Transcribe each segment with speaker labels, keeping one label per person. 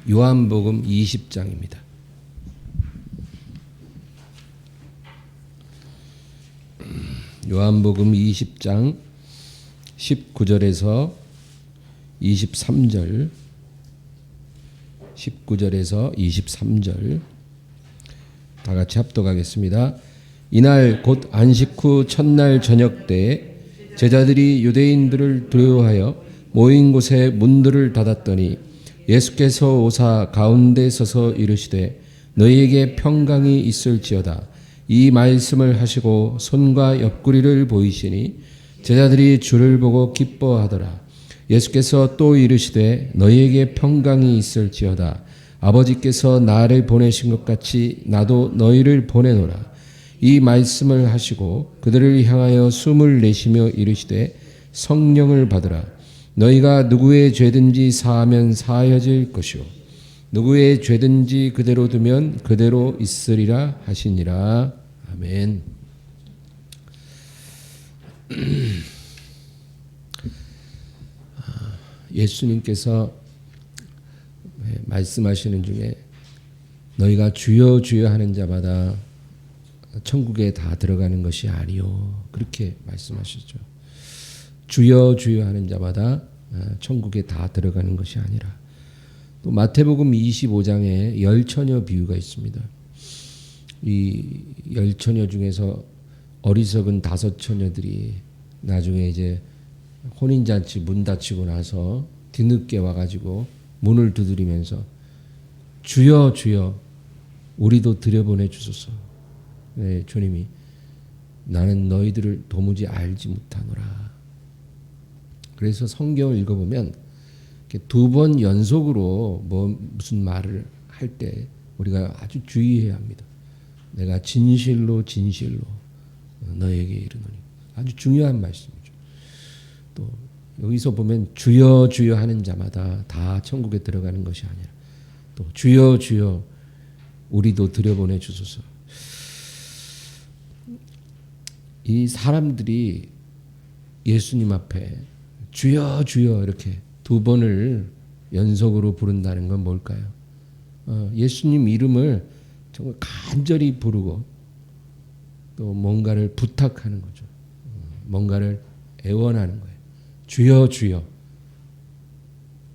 Speaker 1: 요한복음 20장입니다. 요한복음 20장 19절에서 23절 19절에서 23절 다 같이 합독하겠습니다. 이날 곧 안식 후 첫날 저녁 때에 제자들이 유대인들을 두려워하여 모인 곳에 문들을 닫았더니 예수께서 오사 가운데 서서 이르시되 너희에게 평강이 있을지어다. 이 말씀을 하시고 손과 옆구리를 보이시니 제자들이 주를 보고 기뻐하더라. 예수께서 또 이르시되 너희에게 평강이 있을지어다. 아버지께서 나를 보내신 것 같이 나도 너희를 보내노라. 이 말씀을 하시고 그들을 향하여 숨을 내쉬며 이르시되 성령을 받으라. 너희가 누구의 죄든지 사하면 사하여질 것이요 누구의 죄든지 그대로 두면 그대로 있으리라 하시니라. 아멘. 예수님께서 말씀하시는 중에 너희가 주여 주여 하는 자마다 천국에 다 들어가는 것이 아니요 그렇게 말씀하시죠. 주여 주여 하는 자마다 천국에 다 들어가는 것이 아니라. 또 마태복음 25장에 열처녀 비유가 있습니다. 이 열처녀 중에서 어리석은 5처녀들이 나중에 이제 혼인잔치 문 닫히고 나서 뒤늦게 와가지고 문을 두드리면서 주여 주여 우리도 들여보내 주소서. 네, 주님이 나는 너희들을 도무지 알지 못하노라. 그래서 성경을 읽어보면 2번 연속으로 무슨 말을 할 때 우리가 아주 주의해야 합니다. 내가 진실로 진실로 너에게 이르노니. 아주 중요한 말씀이죠. 또 여기서 보면 주여 주여 하는 자마다 다 천국에 들어가는 것이 아니라 또 주여 주여 우리도 들여보내 주소서. 이 사람들이 예수님 앞에 주여 주여 이렇게 2번을 연속으로 부른다는 건 뭘까요? 예수님 이름을 정말 간절히 부르고 또 뭔가를 부탁하는 거죠. 뭔가를 애원하는 거예요. 주여 주여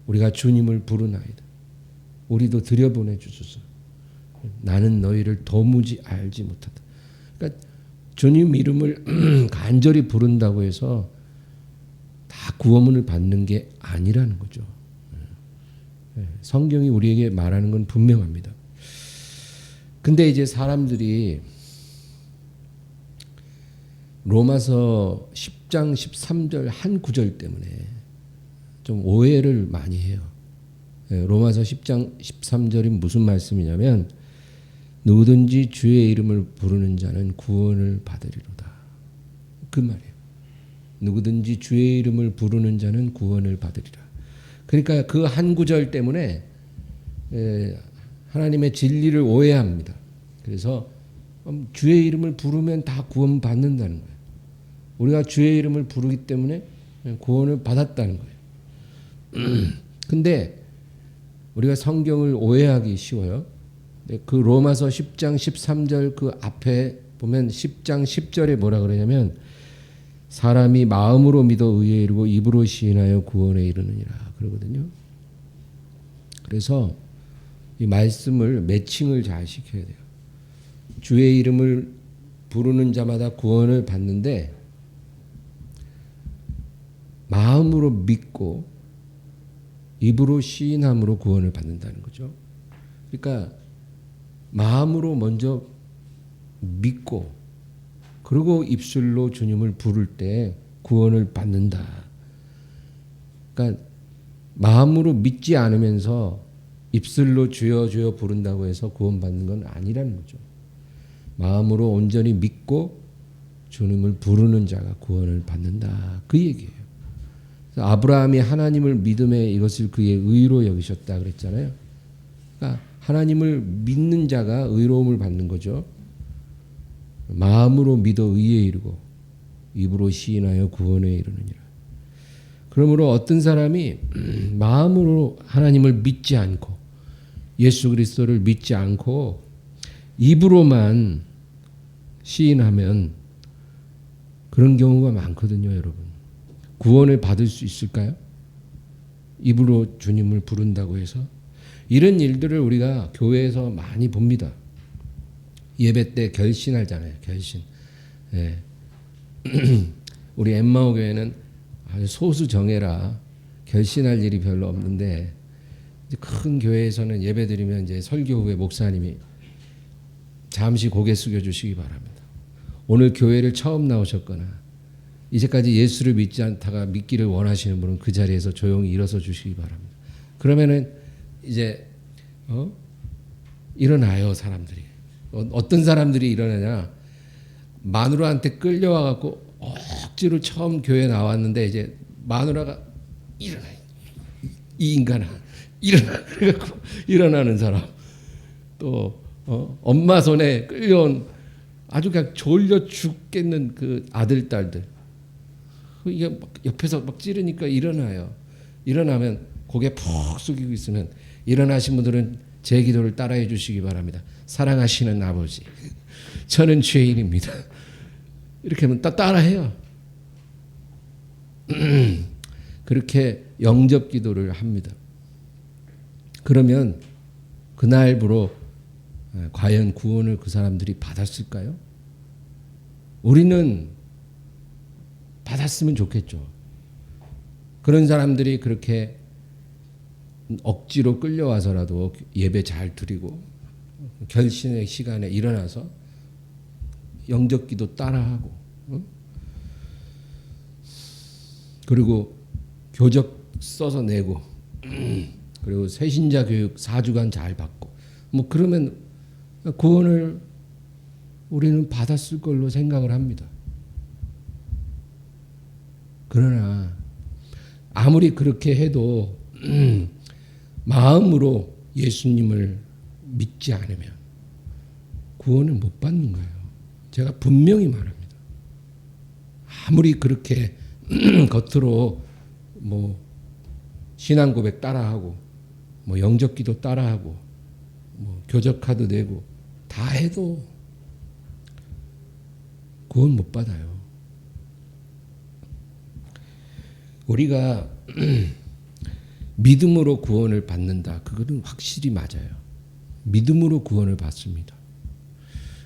Speaker 1: 우리가 주님을 부르나이다. 우리도 들여보내 주소서. 나는 너희를 도무지 알지 못하다. 그러니까 주님 이름을 간절히 부른다고 해서 다 구원을 받는 게 아니라는 거죠. 성경이 우리에게 말하는 건 분명합니다. 근데 이제 사람들이 로마서 10장 13절 한 구절 때문에 좀 오해를 많이 해요. 로마서 10장 13절이 무슨 말씀이냐면 누구든지 주의 이름을 부르는 자는 구원을 받으리로다. 그 말이에요. 누구든지 주의 이름을 부르는 자는 구원을 받으리라. 그러니까 그 한 구절 때문에 하나님의 진리를 오해합니다. 그래서 주의 이름을 부르면 다 구원 받는다는 거예요. 우리가 주의 이름을 부르기 때문에 구원을 받았다는 거예요. 근데 우리가 성경을 오해하기 쉬워요. 그 로마서 10장 13절 그 앞에 보면 10장 10절에 뭐라 그러냐면 사람이 마음으로 믿어 의에 이르고 입으로 시인하여 구원에 이르느니라 그러거든요. 그래서 이 말씀을 매칭을 잘 시켜야 돼요. 주의 이름을 부르는 자마다 구원을 받는데 마음으로 믿고 입으로 시인함으로 구원을 받는다는 거죠. 그러니까 마음으로 먼저 믿고 그리고 입술로 주님을 부를 때 구원을 받는다. 그러니까 마음으로 믿지 않으면서 입술로 주여 주여 부른다고 해서 구원받는 건 아니라는 거죠. 마음으로 온전히 믿고 주님을 부르는 자가 구원을 받는다. 그 얘기예요. 그래서 아브라함이 하나님을 믿음에 이것을 그의 의로 여기셨다 그랬잖아요. 그러니까 하나님을 믿는 자가 의로움을 받는 거죠. 마음으로 믿어 의에 이르고 입으로 시인하여 구원에 이르느니라. 그러므로 어떤 사람이 마음으로 하나님을 믿지 않고 예수 그리스도를 믿지 않고 입으로만 시인하면 그런 경우가 많거든요, 여러분. 구원을 받을 수 있을까요? 입으로 주님을 부른다고 해서 이런 일들을 우리가 교회에서 많이 봅니다. 예배 때 결신하잖아요. 결신. 예. 우리 엠마오 교회는 아주 소수 정예라 결신할 일이 별로 없는데 이제 큰 교회에서는 예배드리면 이제 설교 후에 목사님이 잠시 고개 숙여 주시기 바랍니다. 오늘 교회를 처음 나오셨거나 이제까지 예수를 믿지 않다가 믿기를 원하시는 분은 그 자리에서 조용히 일어서 주시기 바랍니다. 그러면은 이제 일어나요, 사람들이. 어떤 사람들이 일어나냐? 마누라한테 끌려와 갖고 억지로 처음 교회 나왔는데 이제 마누라가 일어나, 이 인간아 일어나, 그래갖고 일어나는 사람. 또 엄마 손에 끌려온 아주 그냥 졸려 죽겠는 그 아들 딸들. 이게 막 옆에서 막 찌르니까 일어나요. 일어나면 고개 푹 숙이고 있으면 일어나신 분들은 제 기도를 따라해 주시기 바랍니다. 사랑하시는 아버지, 저는 죄인입니다. 이렇게 하면 따라해요. 그렇게 영접 기도를 합니다. 그러면 그날부로 과연 구원을 그 사람들이 받았을까요? 우리는 받았으면 좋겠죠. 그런 사람들이 그렇게 억지로 끌려와서라도 예배 잘 드리고 결신의 시간에 일어나서 영접기도 따라하고 그리고 교적 써서 내고 그리고 새신자 교육 4주간 잘 받고 뭐 그러면 구원을 우리는 받았을 걸로 생각을 합니다. 그러나 아무리 그렇게 해도 마음으로 예수님을 믿지 않으면 구원을 못 받는 거예요. 제가 분명히 말합니다. 아무리 그렇게 겉으로 뭐 신앙 고백 따라하고 뭐 영접기도 따라하고 뭐 교적 카드 내고 다 해도 구원 못 받아요. 우리가 믿음으로 구원을 받는다. 그거는 확실히 맞아요. 믿음으로 구원을 받습니다.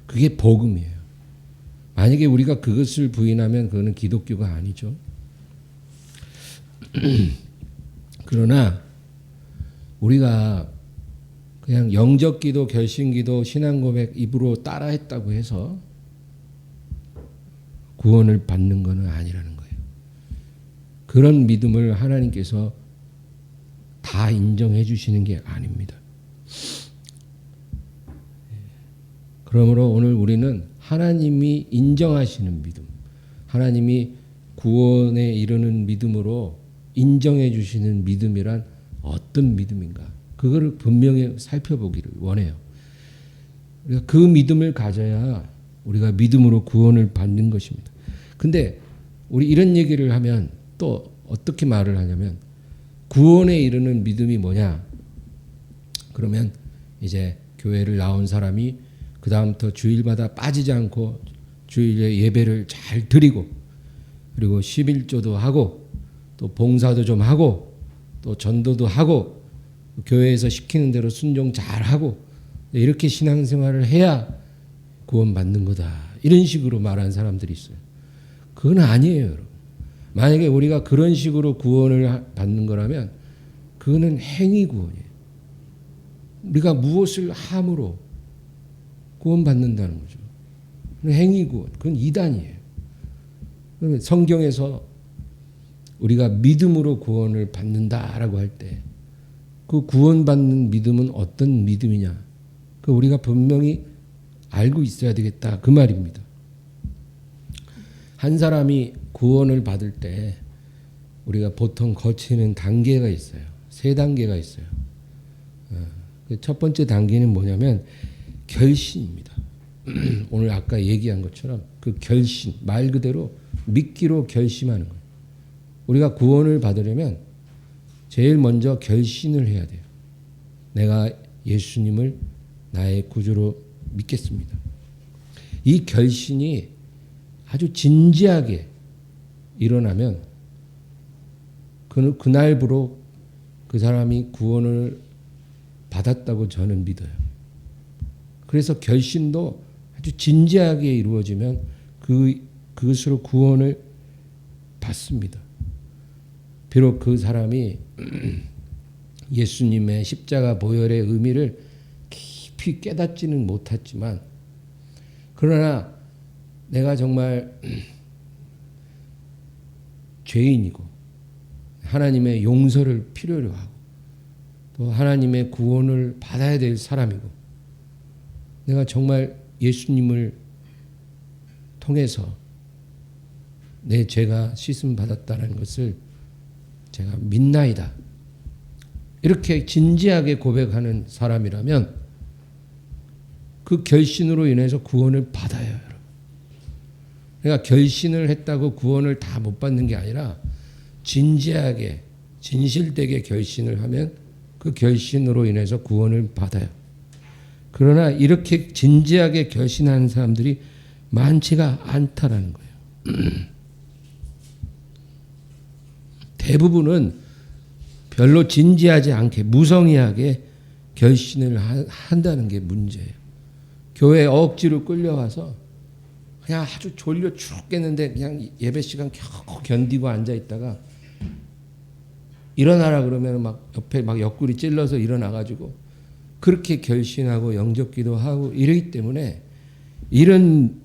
Speaker 1: 그게 복음이에요. 만약에 우리가 그것을 부인하면 그거는 기독교가 아니죠. 그러나 우리가 그냥 영접기도 결신기도 신앙고백 입으로 따라했다고 해서 구원을 받는 것은 아니라는 거예요. 그런 믿음을 하나님께서 다 인정해 주시는 게 아닙니다. 그러므로 오늘 우리는 하나님이 인정하시는 믿음, 하나님이 구원에 이르는 믿음으로 인정해 주시는 믿음이란 어떤 믿음인가? 그거를 분명히 살펴보기를 원해요. 우리가 그 믿음을 가져야 우리가 믿음으로 구원을 받는 것입니다. 근데 우리 이런 얘기를 하면 또 어떻게 말을 하냐면 구원에 이르는 믿음이 뭐냐? 그러면 이제 교회를 나온 사람이 그 다음부터 주일마다 빠지지 않고 주일에 예배를 잘 드리고 그리고 11조도 하고 또 봉사도 좀 하고 또 전도도 하고 교회에서 시키는 대로 순종 잘 하고 이렇게 신앙생활을 해야 구원받는 거다. 이런 식으로 말하는 사람들이 있어요. 그건 아니에요, 여러분. 만약에 우리가 그런 식으로 구원을 받는 거라면 그거는 행위 구원이에요. 우리가 무엇을 함으로 구원받는다는 거죠. 행위 구원. 그건 이단이에요. 성경에서 우리가 믿음으로 구원을 받는다라고 할 때 그 구원받는 믿음은 어떤 믿음이냐? 그 우리가 분명히 알고 있어야 되겠다. 그 말입니다. 한 사람이 구원을 받을 때 우리가 보통 거치는 단계가 있어요. 3단계가 있어요. 그 첫 번째 단계는 뭐냐면 결신입니다. 오늘 아까 얘기한 것처럼 그 결신, 말 그대로 믿기로 결심하는 거예요. 우리가 구원을 받으려면 제일 먼저 결신을 해야 돼요. 내가 예수님을 나의 구주로 믿겠습니다. 이 결신이 아주 진지하게 일어나면 그날부로 그 사람이 구원을 받았다고 저는 믿어요. 그래서 결신도 아주 진지하게 이루어지면 그것으로 구원을 받습니다. 비록 그 사람이 예수님의 십자가 보혈의 의미를 깊이 깨닫지는 못했지만, 그러나 내가 정말 죄인이고 하나님의 용서를 필요로 하고 또 하나님의 구원을 받아야 될 사람이고, 내가 정말 예수님을 통해서 내 죄가 씻음 받았다는 것을 제가 믿나이다, 이렇게 진지하게 고백하는 사람이라면 그 결신으로 인해서 구원을 받아요, 여러분. 그러니까 결신을 했다고 구원을 다 못 받는 게 아니라 진지하게 진실되게 결신을 하면 그 결신으로 인해서 구원을 받아요. 그러나 이렇게 진지하게 결신하는 사람들이 많지가 않다라는 거예요. 대부분은 별로 진지하지 않게 무성의하게 결신을 한다는 게 문제예요. 교회에 억지로 끌려와서 그냥 아주 졸려 죽겠는데 그냥 예배 시간 겨우 견디고 앉아 있다가 일어나라 그러면 막 옆에 막 옆구리 찔러서 일어나가지고 그렇게 결신하고 영접기도 하고 이러기 때문에 이런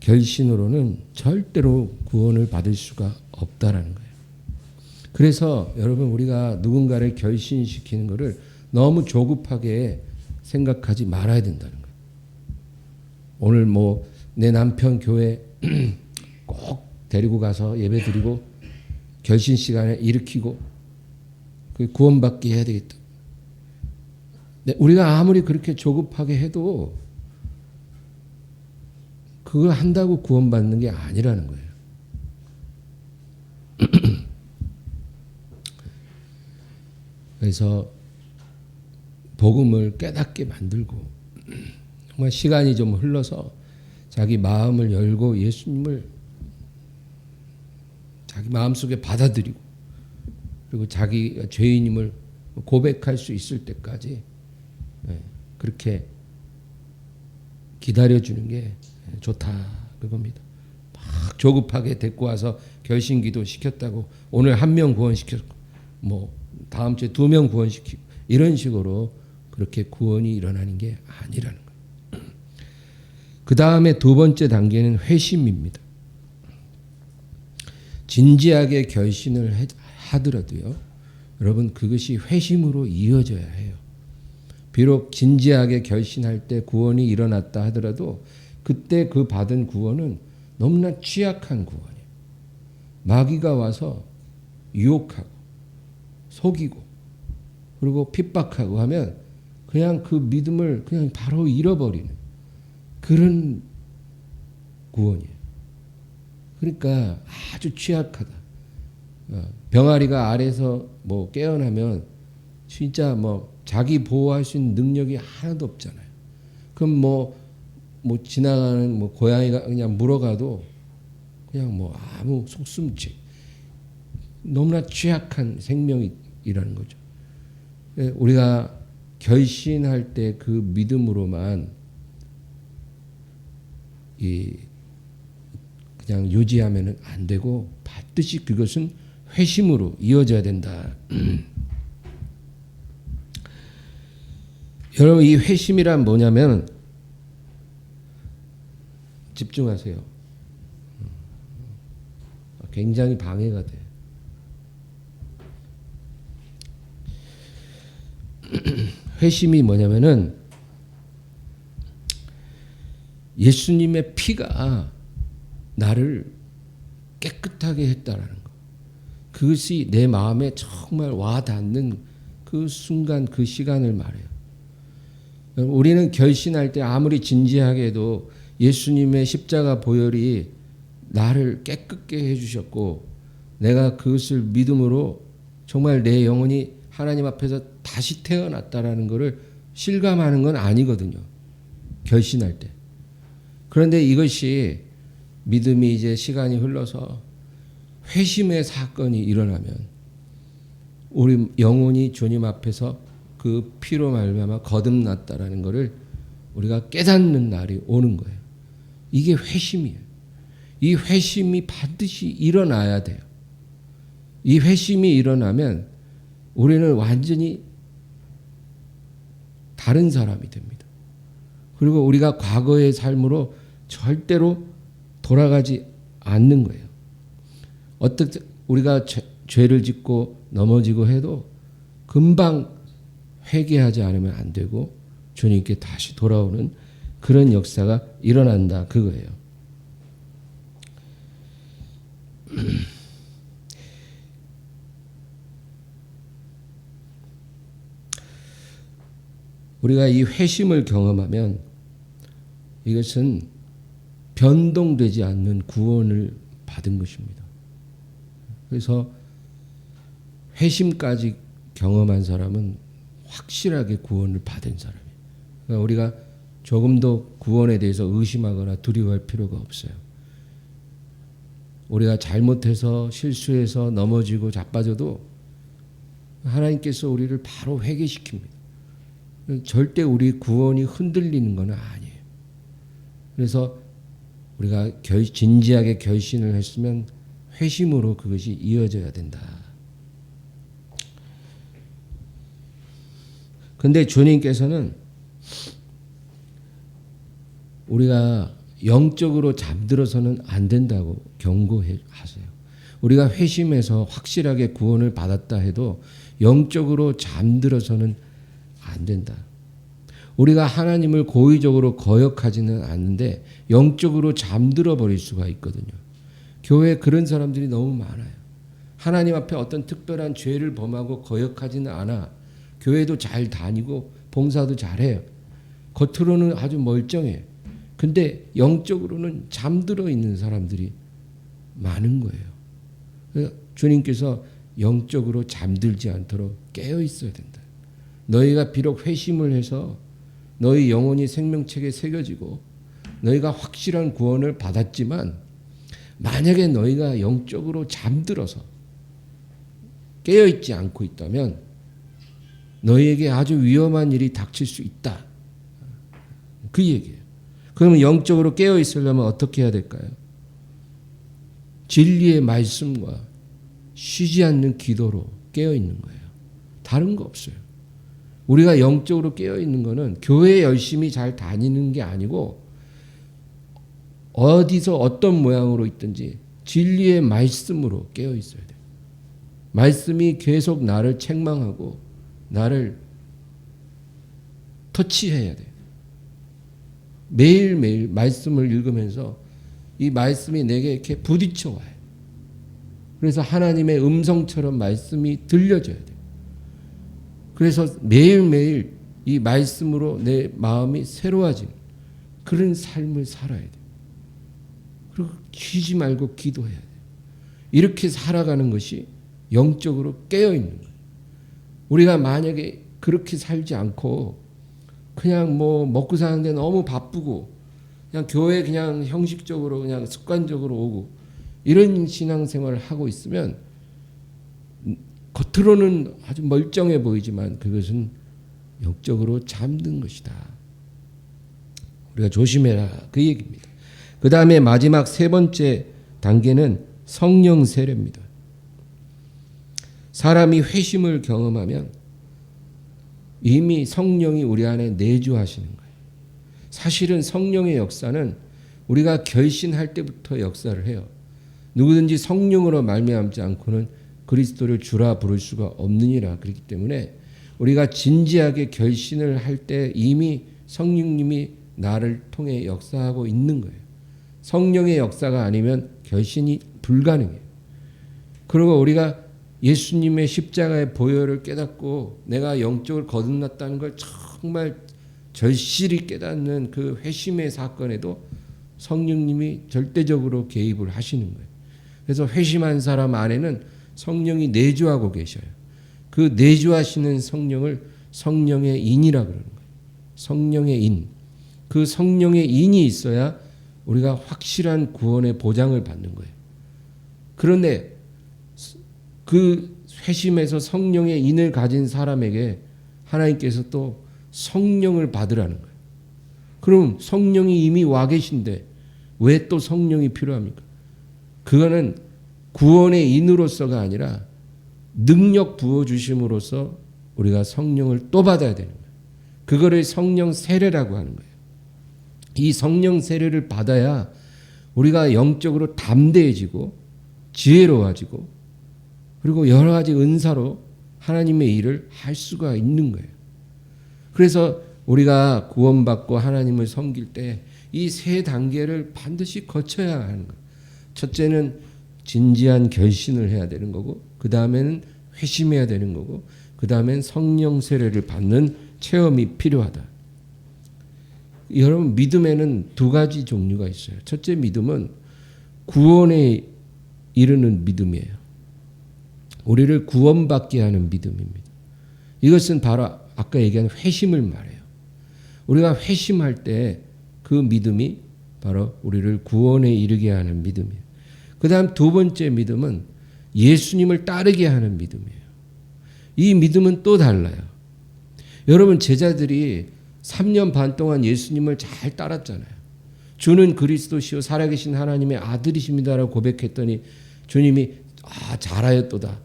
Speaker 1: 결신으로는 절대로 구원을 받을 수가 없다라는 거예요. 그래서 여러분, 우리가 누군가를 결신시키는 것을 너무 조급하게 생각하지 말아야 된다는 거예요. 오늘 뭐 내 남편 교회 꼭 데리고 가서 예배 드리고 결신 시간에 일으키고 구원받게 해야 되겠다. 우리가 아무리 그렇게 조급하게 해도 그걸 한다고 구원받는 게 아니라는 거예요. 그래서 복음을 깨닫게 만들고 정말 시간이 좀 흘러서 자기 마음을 열고 예수님을 자기 마음속에 받아들이고 그리고 자기가 죄인임을 고백할 수 있을 때까지 그렇게 기다려주는 게 좋다, 그겁니다. 막 조급하게 데리고 와서 결신기도 시켰다고 오늘 1명 구원시켰고 뭐 다음 주에 2명 구원시키고 이런 식으로 그렇게 구원이 일어나는 게 아니라는 거예요. 그 다음에 두 번째 단계는 회심입니다. 진지하게 결신을 하더라도요, 여러분, 그것이 회심으로 이어져야 해요. 비록 진지하게 결신할 때 구원이 일어났다 하더라도 그때 그 받은 구원은 너무나 취약한 구원이에요. 마귀가 와서 유혹하고 속이고 그리고 핍박하고 하면 그냥 그 믿음을 그냥 바로 잃어버리는 그런 구원이에요. 그러니까 아주 취약하다. 병아리가 알에서 뭐 깨어나면 진짜 뭐 자기 보호할 수 있는 능력이 하나도 없잖아요. 그럼 뭐 지나가는 뭐 고양이가 그냥 물어가도 그냥 뭐 아무 속숨치, 너무나 취약한 생명이라는 거죠. 우리가 결신할 때 그 믿음으로만 그냥 유지하면은 안 되고 반드시 그것은 회심으로 이어져야 된다. 여러분, 이 회심이란 뭐냐면, 집중하세요. 굉장히 방해가 돼. 회심이 뭐냐면은 예수님의 피가 나를 깨끗하게 했다라는 거. 그것이 내 마음에 정말 와닿는 그 순간, 그 시간을 말해요. 우리는 결신할 때 아무리 진지하게 해도 예수님의 십자가 보혈이 나를 깨끗게 해주셨고 내가 그것을 믿음으로 정말 내 영혼이 하나님 앞에서 다시 태어났다라는 것을 실감하는 건 아니거든요. 결신할 때. 그런데 이것이 믿음이 이제 시간이 흘러서 회심의 사건이 일어나면 우리 영혼이 주님 앞에서 그 피로 말미암아 거듭났다라는 것을 우리가 깨닫는 날이 오는 거예요. 이게 회심이에요. 이 회심이 반드시 일어나야 돼요. 이 회심이 일어나면 우리는 완전히 다른 사람이 됩니다. 그리고 우리가 과거의 삶으로 절대로 돌아가지 않는 거예요. 어떻게 우리가 죄를 짓고 넘어지고 해도 금방 회개하지 않으면 안 되고 주님께 다시 돌아오는 그런 역사가 일어난다 그거예요. 우리가 이 회심을 경험하면 이것은 변동되지 않는 구원을 받은 것입니다. 그래서 회심까지 경험한 사람은 확실하게 구원을 받은 사람이에요. 그러니까 우리가 조금도 구원에 대해서 의심하거나 두려워할 필요가 없어요. 우리가 잘못해서 실수해서 넘어지고 자빠져도 하나님께서 우리를 바로 회개시킵니다. 절대 우리 구원이 흔들리는 건 아니에요. 그래서 우리가 진지하게 결신을 했으면 회심으로 그것이 이어져야 된다. 근데 주님께서는 우리가 영적으로 잠들어서는 안 된다고 경고하세요. 우리가 회심해서 확실하게 구원을 받았다 해도 영적으로 잠들어서는 안 된다. 우리가 하나님을 고의적으로 거역하지는 않는데 영적으로 잠들어 버릴 수가 있거든요. 교회에 그런 사람들이 너무 많아요. 하나님 앞에 어떤 특별한 죄를 범하고 거역하지는 않아. 교회도 잘 다니고 봉사도 잘해요. 겉으로는 아주 멀쩡해요. 근데 영적으로는 잠들어 있는 사람들이 많은 거예요. 주님께서 영적으로 잠들지 않도록 깨어 있어야 된다. 너희가 비록 회심을 해서 너희 영혼이 생명책에 새겨지고 너희가 확실한 구원을 받았지만 만약에 너희가 영적으로 잠들어서 깨어있지 않고 있다면 너희에게 아주 위험한 일이 닥칠 수 있다. 그 얘기예요. 그러면 영적으로 깨어있으려면 어떻게 해야 될까요? 진리의 말씀과 쉬지 않는 기도로 깨어있는 거예요. 다른 거 없어요. 우리가 영적으로 깨어있는 거는 교회 열심히 잘 다니는 게 아니고 어디서 어떤 모양으로 있든지 진리의 말씀으로 깨어있어야 돼요. 말씀이 계속 나를 책망하고 나를 터치해야 돼요. 매일매일 말씀을 읽으면서 이 말씀이 내게 이렇게 부딪혀 와요. 그래서 하나님의 음성처럼 말씀이 들려져야 돼요. 그래서 매일매일 이 말씀으로 내 마음이 새로워지는 그런 삶을 살아야 돼요. 그리고 쉬지 말고 기도해야 돼요. 이렇게 살아가는 것이 영적으로 깨어있는 거예요. 우리가 만약에 그렇게 살지 않고 그냥 뭐 먹고 사는데 너무 바쁘고 그냥 교회 그냥 형식적으로 그냥 습관적으로 오고 이런 신앙생활을 하고 있으면 겉으로는 아주 멀쩡해 보이지만 그것은 영적으로 잠든 것이다. 우리가 조심해라 그 얘기입니다. 그 다음에 마지막 세 번째 단계는 성령 세례입니다. 사람이 회심을 경험하면 이미 성령이 우리 안에 내주하시는 거예요. 사실은 성령의 역사는 우리가 결신할 때부터 역사를 해요. 누구든지 성령으로 말미암지 않고는 그리스도를 주라 부를 수가 없느니라. 그렇기 때문에 우리가 진지하게 결신을 할 때 이미 성령님이 나를 통해 역사하고 있는 거예요. 성령의 역사가 아니면 결신이 불가능해요. 그리고 우리가 예수님의 십자가의 보혈을 깨닫고 내가 영적으로 거듭났다는 걸 정말 절실히 깨닫는 그 회심의 사건에도 성령님이 절대적으로 개입을 하시는 거예요. 그래서 회심한 사람 안에는 성령이 내주하고 계셔요. 그 내주하시는 성령을 성령의 인이라 그러는 거예요. 성령의 인. 그 성령의 인이 있어야 우리가 확실한 구원의 보장을 받는 거예요. 그런데 그 회심에서 성령의 인을 가진 사람에게 하나님께서 또 성령을 받으라는 거예요. 그럼 성령이 이미 와 계신데 왜 또 성령이 필요합니까? 그거는 구원의 인으로서가 아니라 능력 부어주심으로써 우리가 성령을 또 받아야 되는 거예요. 그거를 성령 세례라고 하는 거예요. 이 성령 세례를 받아야 우리가 영적으로 담대해지고 지혜로워지고 그리고 여러 가지 은사로 하나님의 일을 할 수가 있는 거예요. 그래서 우리가 구원받고 하나님을 섬길 때 이 세 단계를 반드시 거쳐야 하는 거예요. 첫째는 진지한 결신을 해야 되는 거고, 그 다음에는 회심해야 되는 거고, 그 다음엔 성령 세례를 받는 체험이 필요하다. 여러분, 믿음에는 두 가지 종류가 있어요. 첫째 믿음은 구원에 이르는 믿음이에요. 우리를 구원받게 하는 믿음입니다. 이것은 바로 아까 얘기한 회심을 말해요. 우리가 회심할 때 그 믿음이 바로 우리를 구원에 이르게 하는 믿음이에요. 그 다음 두 번째 믿음은 예수님을 따르게 하는 믿음이에요. 이 믿음은 또 달라요. 여러분, 제자들이 3년 반 동안 예수님을 잘 따랐잖아요. 주는 그리스도시요 살아계신 하나님의 아들이십니다라고 고백했더니 주님이 잘하였도다.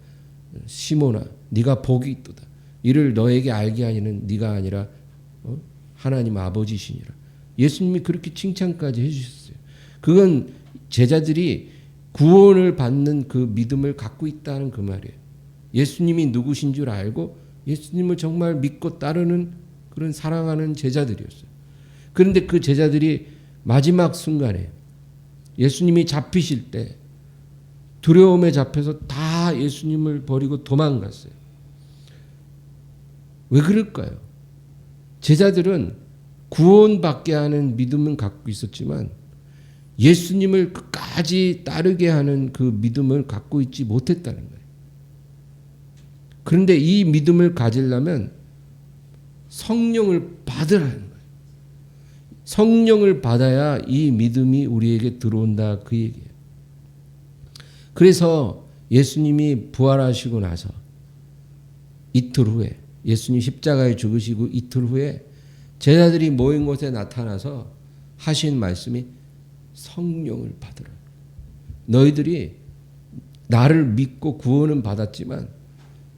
Speaker 1: 시몬아, 네가 복이 있도다. 이를 너에게 알게 하니는 네가 아니라 하나님 아버지시니라. 예수님이 그렇게 칭찬까지 해주셨어요. 그건 제자들이 구원을 받는 그 믿음을 갖고 있다는 그 말이에요. 예수님이 누구신 줄 알고 예수님을 정말 믿고 따르는 그런 사랑하는 제자들이었어요. 그런데 그 제자들이 마지막 순간에 예수님이 잡히실 때 두려움에 잡혀서 다 예수님을 버리고 도망갔어요. 왜 그럴까요? 제자들은 구원받게 하는 믿음은 갖고 있었지만 예수님을 끝까지 따르게 하는 그 믿음을 갖고 있지 못했다는 거예요. 그런데 이 믿음을 가지려면 성령을 받으라는 거예요. 성령을 받아야 이 믿음이 우리에게 들어온다 그 얘기예요. 그래서 예수님이 부활하시고 나서 이틀 후에 예수님 십자가에 죽으시고 이틀 후에 제자들이 모인 곳에 나타나서 하신 말씀이 성령을 받으라. 너희들이 나를 믿고 구원은 받았지만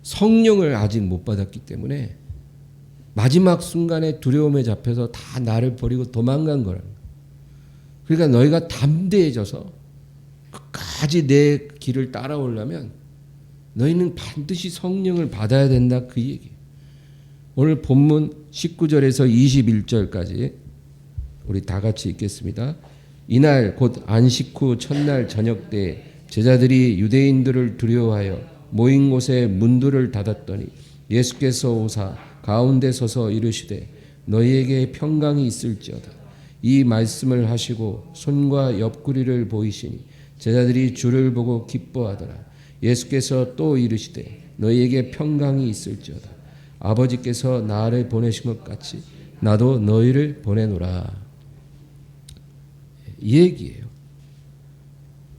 Speaker 1: 성령을 아직 못 받았기 때문에 마지막 순간에 두려움에 잡혀서 다 나를 버리고 도망간 거라는 거예요. 그러니까 너희가 담대해져서 끝까지 내 길을 따라오려면 너희는 반드시 성령을 받아야 된다 그 얘기예요. 오늘 본문 19절에서 21절까지 우리 다 같이 읽겠습니다. 이날 곧 안식 후 첫날 저녁 때 제자들이 유대인들을 두려워하여 모인 곳에 문들을 닫았더니 예수께서 오사 가운데 서서 이르시되 너희에게 평강이 있을지어다. 이 말씀을 하시고 손과 옆구리를 보이시니 제자들이 주를 보고 기뻐하더라. 예수께서 또 이르시되 너희에게 평강이 있을지어다. 아버지께서 나를 보내신 것 같이 나도 너희를 보내노라. 이 얘기예요.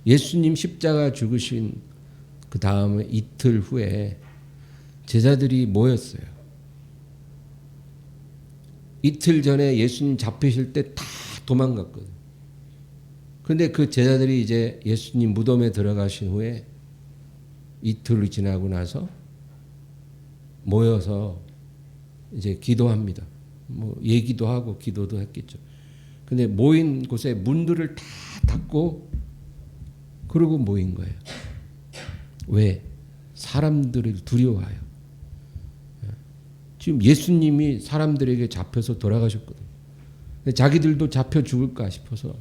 Speaker 1: 예수님 십자가 죽으신 그 다음에 이틀 후에 제자들이 모였어요. 이틀 전에 예수님 잡히실 때 다 도망갔거든. 그런데 그 제자들이 이제 예수님 무덤에 들어가신 후에 이틀이 지나고 나서 모여서 이제 기도합니다. 뭐 얘기도 하고 기도도 했겠죠. 근데 모인 곳에 문들을 다 닫고 그러고 모인 거예요. 왜? 사람들을 두려워해요. 지금 예수님이 사람들에게 잡혀서 돌아가셨거든요. 자기들도 잡혀 죽을까 싶어서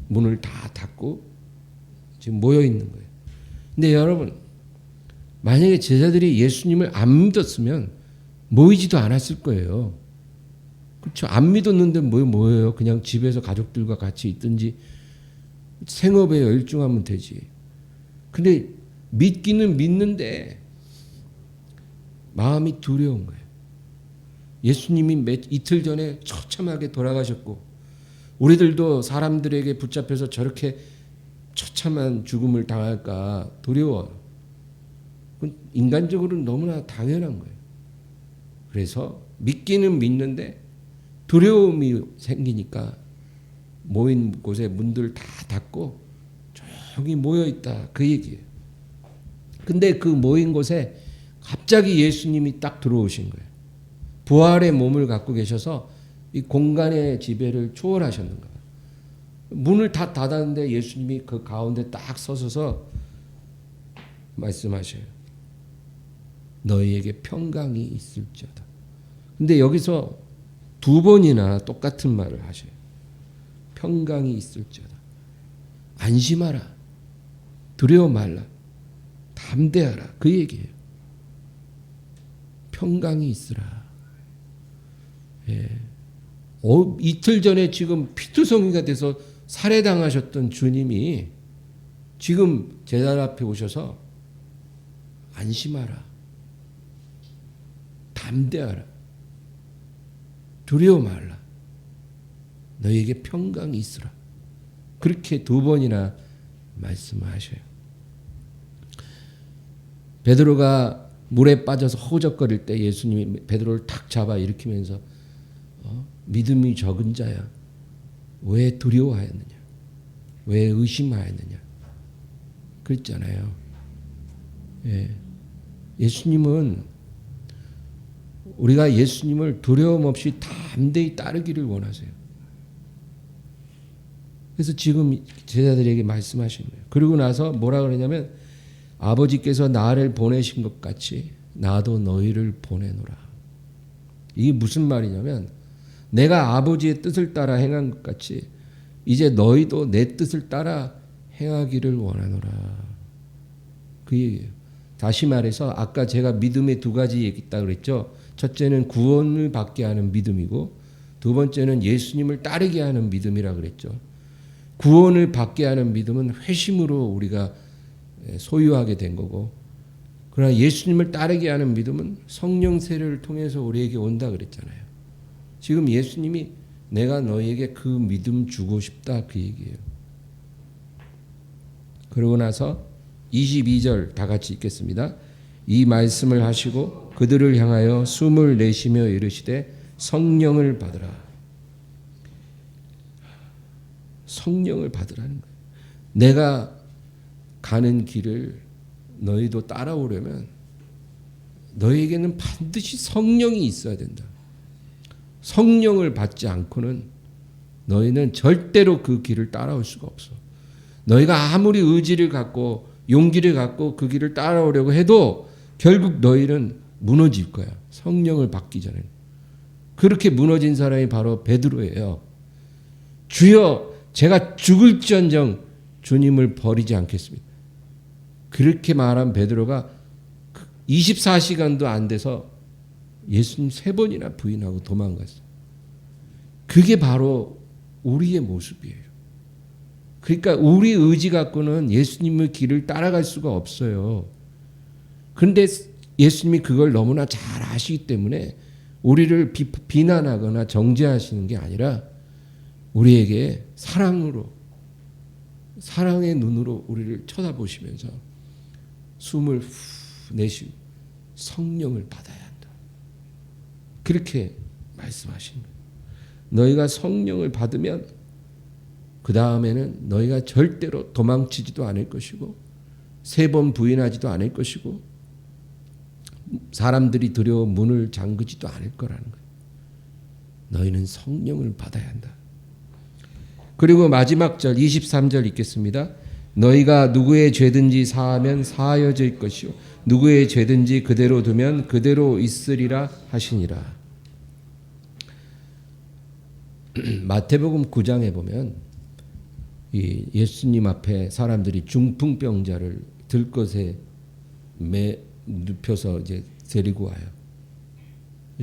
Speaker 1: 문을 다 닫고 지금 모여 있는 거예요. 근데 여러분, 만약에 제자들이 예수님을 안 믿었으면 모이지도 않았을 거예요. 그렇죠? 안 믿었는데 뭐예요? 그냥 집에서 가족들과 같이 있든지 생업에 열중하면 되지. 근데 믿기는 믿는데 마음이 두려운 거예요. 예수님이 이틀 전에 처참하게 돌아가셨고 우리들도 사람들에게 붙잡혀서 저렇게 처참한 죽음을 당할까 두려워. 인간적으로 너무나 당연한 거예요. 그래서 믿기는 믿는데 두려움이 생기니까 모인 곳에 문들 다 닫고 저기 모여 있다 그 얘기예요. 근데 그 모인 곳에 갑자기 예수님이 딱 들어오신 거예요. 부활의 몸을 갖고 계셔서 이 공간의 지배를 초월하셨는 거예요. 문을 다 닫았는데 예수님이 그 가운데 딱 서셔서 말씀하셔요. 너희에게 평강이 있을지어다. 근데 여기서 두 번이나 똑같은 말을 하셔요. 평강이 있을지어다. 안심하라. 두려워 말라. 담대하라. 그 얘기예요. 평강이 있으라. 예. 이틀 전에 지금 피투성이가 돼서 살해당하셨던 주님이 지금 제자 앞에 오셔서 안심하라. 담대하라. 두려워 말라. 너에게 평강이 있으라. 그렇게 두 번이나 말씀하셔요. 베드로가 물에 빠져서 허우적거릴 때 예수님이 베드로를 탁 잡아 일으키면서 믿음이 적은 자야. 왜 두려워하였느냐? 왜 의심하였느냐? 그랬잖아요. 예. 예수님은 우리가 예수님을 두려움 없이 담대히 따르기를 원하세요. 그래서 지금 제자들에게 말씀하신 거예요. 그러고 나서 뭐라 그러냐면 아버지께서 나를 보내신 것 같이 나도 너희를 보내노라. 이게 무슨 말이냐면 내가 아버지의 뜻을 따라 행한 것 같이 이제 너희도 내 뜻을 따라 행하기를 원하노라. 그 얘기예요. 다시 말해서 아까 제가 믿음의 두 가지 얘기했다 그랬죠. 첫째는 구원을 받게 하는 믿음이고 두 번째는 예수님을 따르게 하는 믿음이라 그랬죠. 구원을 받게 하는 믿음은 회심으로 우리가 소유하게 된 거고 그러나 예수님을 따르게 하는 믿음은 성령 세례를 통해서 우리에게 온다 그랬잖아요. 지금 예수님이 내가 너희에게 그 믿음 주고 싶다 그 얘기예요. 그러고 나서 22절 다 같이 읽겠습니다. 이 말씀을 하시고 그들을 향하여 숨을 내쉬며 이르시되 성령을 받으라. 성령을 받으라는 거예요. 내가 가는 길을 너희도 따라오려면 너희에게는 반드시 성령이 있어야 된다. 성령을 받지 않고는 너희는 절대로 그 길을 따라올 수가 없어. 너희가 아무리 의지를 갖고 용기를 갖고 그 길을 따라오려고 해도 결국 너희는 무너질 거야. 성령을 받기 전에. 그렇게 무너진 사람이 바로 베드로예요. 주여 제가 죽을지언정 주님을 버리지 않겠습니다. 그렇게 말한 베드로가 24시간도 안 돼서 예수님 3번이나 부인하고 도망갔어요. 그게 바로 우리의 모습이에요. 그러니까 우리 의지 갖고는 예수님의 길을 따라갈 수가 없어요. 그런데 예수님이 그걸 너무나 잘 아시기 때문에 우리를 비난하거나 정죄하시는 게 아니라 우리에게 사랑으로 사랑의 눈으로 우리를 쳐다보시면서 숨을 후 내쉬고 성령을 받아야 한다. 그렇게 말씀하신 거예요. 너희가 성령을 받으면 그 다음에는 너희가 절대로 도망치지도 않을 것이고 3번 부인하지도 않을 것이고 사람들이 두려워 문을 잠그지도 않을 거라는 거예요. 너희는 성령을 받아야 한다. 그리고 마지막 절 23절 읽겠습니다. 너희가 누구의 죄든지 사하면 사하여질 것이요 누구의 죄든지 그대로 두면 그대로 있으리라 하시니라. 마태복음 9장에 보면 이 예수님 앞에 사람들이 중풍병자를 들것에 눕혀서 이제 데리고 와요.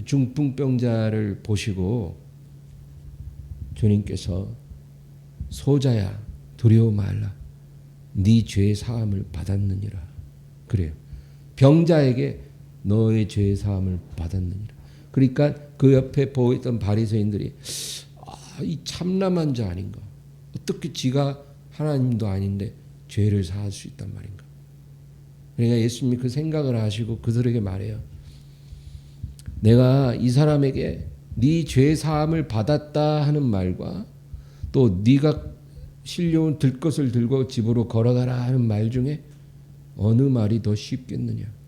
Speaker 1: 중풍병자를 보시고 주님께서 소자야 두려워 말라 네 죄 사함을 받았느니라 그래요. 병자에게 너의 죄 사함을 받았느니라. 그러니까 그 옆에 보이던 바리새인들이 이 참남한 자 아닌가? 어떻게 지가 하나님도 아닌데 죄를 사할 수 있단 말인가? 그러니까 예수님이 그 생각을 하시고 그들에게 말해요. 내가 이 사람에게 네 죄 사함을 받았다 하는 말과 또 네가 실려온 들것을 들고 집으로 걸어가라 하는 말 중에 어느 말이 더 쉽겠느냐?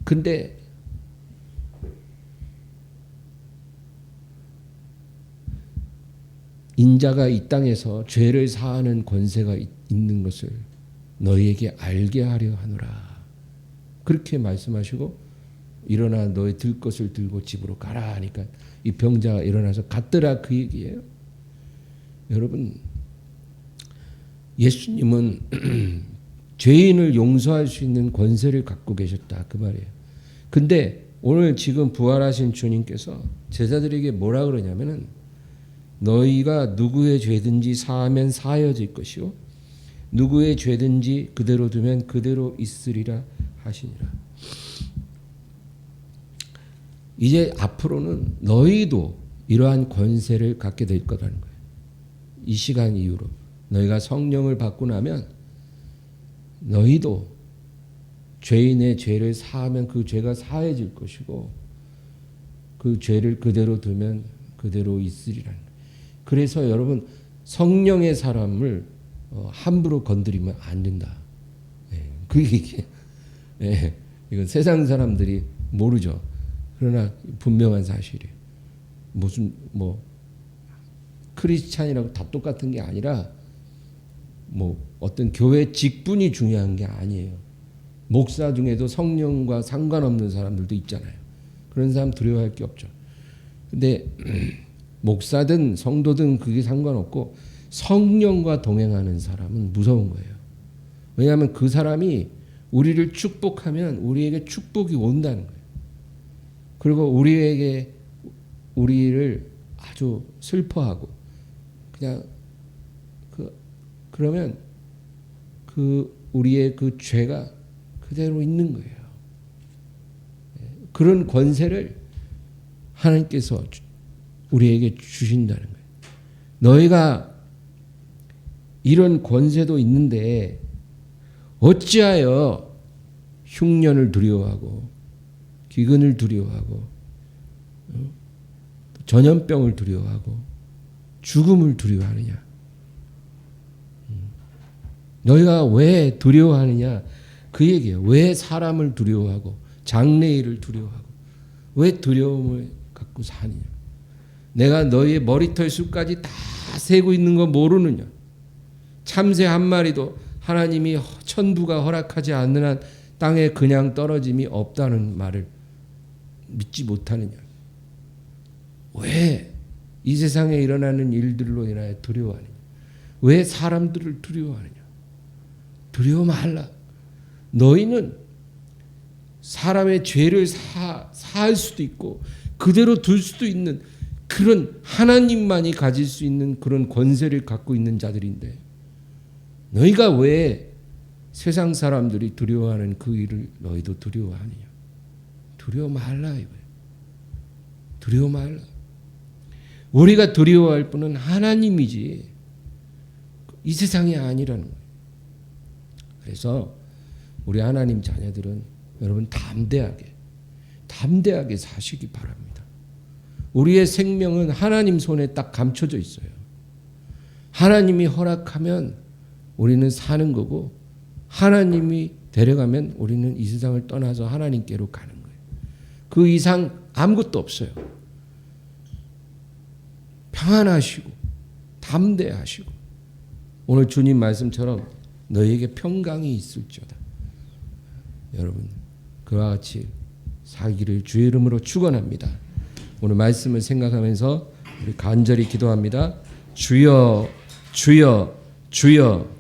Speaker 1: 근데 인자가 이 땅에서 죄를 사하는 권세가 있는 것을 너희에게 알게 하려 하노라. 그렇게 말씀하시고 일어나 너희 들 것을 들고 집으로 가라 하니까 이 병자가 일어나서 갔더라 그 얘기예요. 여러분, 예수님은 죄인을 용서할 수 있는 권세를 갖고 계셨다 그 말이에요. 근데 오늘 지금 부활하신 주님께서 제자들에게 뭐라 그러냐면은 너희가 누구의 죄든지 사하면 사하여질 것이요 누구의 죄든지 그대로 두면 그대로 있으리라 하시니라. 이제 앞으로는 너희도 이러한 권세를 갖게 될 거라는 거예요. 이 시간 이후로 너희가 성령을 받고 나면 너희도 죄인의 죄를 사하면 그 죄가 사해질 것이고 그 죄를 그대로 두면 그대로 있으리라는 거예요. 그래서 여러분 성령의 사람을 함부로 건드리면 안 된다. 그게 이건 세상 사람들이 모르죠. 그러나 분명한 사실이에요. 무슨 크리스찬이라고 다 똑같은 게 아니라 어떤 교회 직분이 중요한 게 아니에요. 목사 중에도 성령과 상관없는 사람들도 있잖아요. 그런 사람 두려워할 게 없죠. 근데 목사든 성도든 그게 상관없고 성령과 동행하는 사람은 무서운 거예요. 왜냐하면 그 사람이 우리를 축복하면 우리에게 축복이 온다는 거예요. 그리고 우리를 아주 슬퍼하고 그냥 그러면 우리의 그 죄가 그대로 있는 거예요. 그런 권세를 하나님께서 우리에게 주신다는 거예요. 너희가 이런 권세도 있는데 어찌하여 흉년을 두려워하고 기근을 두려워하고 전염병을 두려워하고 죽음을 두려워하느냐? 너희가 왜 두려워하느냐? 그 얘기예요. 왜 사람을 두려워하고 장래일을 두려워하고 왜 두려움을 갖고 사느냐? 내가 너희의 머리털 숲까지 다 세고 있는 거 모르느냐? 참새 한 마리도 하나님이 천부가 허락하지 않는 한 땅에 그냥 떨어짐이 없다는 말을 믿지 못하느냐? 왜 이 세상에 일어나는 일들로 인하여 두려워하느냐? 왜 사람들을 두려워하느냐? 두려워 말라. 너희는 사람의 죄를 사할 수도 있고 그대로 둘 수도 있는 그런 하나님만이 가질 수 있는 그런 권세를 갖고 있는 자들인데 너희가 왜 세상 사람들이 두려워하는 그 일을 너희도 두려워하느냐? 두려워 말라 이거예요. 두려워 말라. 우리가 두려워할 분은 하나님이지 이 세상이 아니라는 거예요. 그래서 우리 하나님 자녀들은 여러분 담대하게 사시기 바랍니다. 우리의 생명은 하나님 손에 딱 감춰져 있어요. 하나님이 허락하면 우리는 사는 거고 하나님이 데려가면 우리는 이 세상을 떠나서 하나님께로 가는 거예요. 그 이상 아무것도 없어요. 평안하시고 담대하시고 오늘 주님 말씀처럼 너희에게 평강이 있을지어다. 여러분 그와 같이 살기를 주의 이름으로 축원합니다. 오늘 말씀을 생각하면서 우리 간절히 기도합니다. 주여 주여 주여